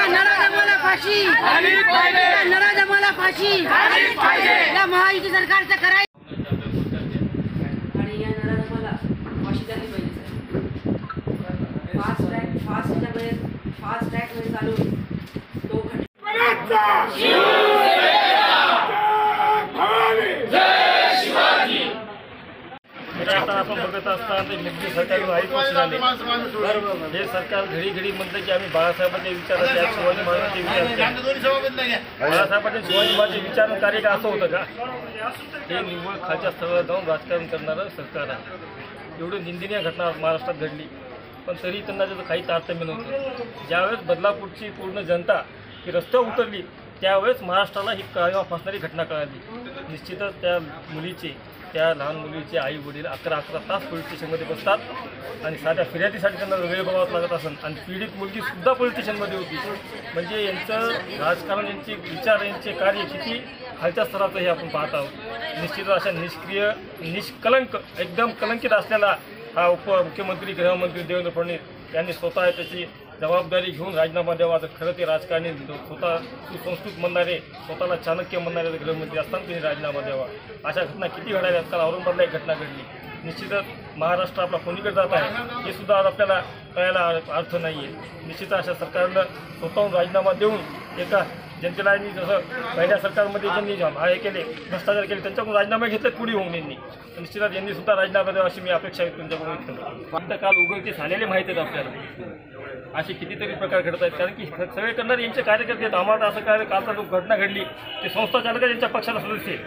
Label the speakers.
Speaker 1: नराधमाला फाशी, नराधमाला फाशी, या महायुती सरकारचं करायचं आणि या नराधमाला फाशी झाली पाहिजे. फास्ट ट्रॅक मध्ये चालून तो
Speaker 2: आता आपण बघत असताना मोदी सरकार 5 वर्ष झाले. हे सरकार घडी घडी म्हणतं की आम्ही बाळासाहेबांचे विचार, शिवाजी महाराजांचे विचार, बाळासाहेबांचे शिवाजी महाराजांचे विचार कार्य का असं होतं का? हे निव्वळ खालच्या स्थळावर जाऊन राजकारण करणारं सरकार आहे. एवढी निंदनीय घटना महाराष्ट्रात घडली, पण तरी त्यांना त्याचं काही तारतम्य नव्हतं. ज्यावेळेस बदलापूरची पूर्ण जनता ही रस्त्यावर उतरली त्यावेळेस महाराष्ट्राला ही काळीमा फासणारी घटना कळाली. निश्चितच त्या लहान मुलीचे आई वडील 11 तास पोलीस स्टेशनमध्ये बसतात आणि साध्या फिर्यादीसाठी त्यांना वेळ बघावं लागत असेल आणि पीडित मुलगीसुद्धा पोलीस स्टेशनमध्ये होती. म्हणजे यांचं राजकारण, यांचे विचार, यांचे कार्य किती खालच्या स्तराचं हे आपण पाहत आहोत. निश्चितच अशा निष्क्रिय, निष्कलंक, एकदम कलंकित असलेला हा उपमुख्यमंत्री गृहमंत्री देवेंद्र फडणवीस यांनी स्वतः त्याची जबाबदारी घेऊन राजीनामा द्यावा. तर खरं ते राजकारणी स्वतः सुसंस्कृत म्हणणारे, स्वतःला चाणक्य म्हणणारे गृहमंत्री असताना त्यांनी राजीनामा द्यावा. अशा घटना किती घडाव्यात? काल औरंगाबादला एक घटना घडली. निश्चितच महाराष्ट्र आपला कोणीकडे जात आहे हे सुद्धा आज आपल्याला कळायला अर्थ नाही आहे. निश्चितच अशा सरकारनं स्वतःहून राजीनामा देऊन एका जनतेला जसं पहिल्या सरकारमध्ये ज्यांनी हे केले, भ्रष्टाचार केले, त्यांच्याकडून राजीनामा घेतले पुढे होऊन यांनी. निश्चितच यांनी सुद्धा राजीनामा द्यावा अशी मी अपेक्षा तुमच्याकडून व्यक्त करतो. फक्त काल उघडकीस आलेले माहिती आहेत आपल्याला असे कितीतरी प्रकार घडत आहेत. कारण की सगळे करणारे यांचे कार्यकर्ते आहेत. आम्हाला असं काय कालचा जो घटना घडली ते संस्था चालक यांच्या पक्षाला सदस्य आहेत.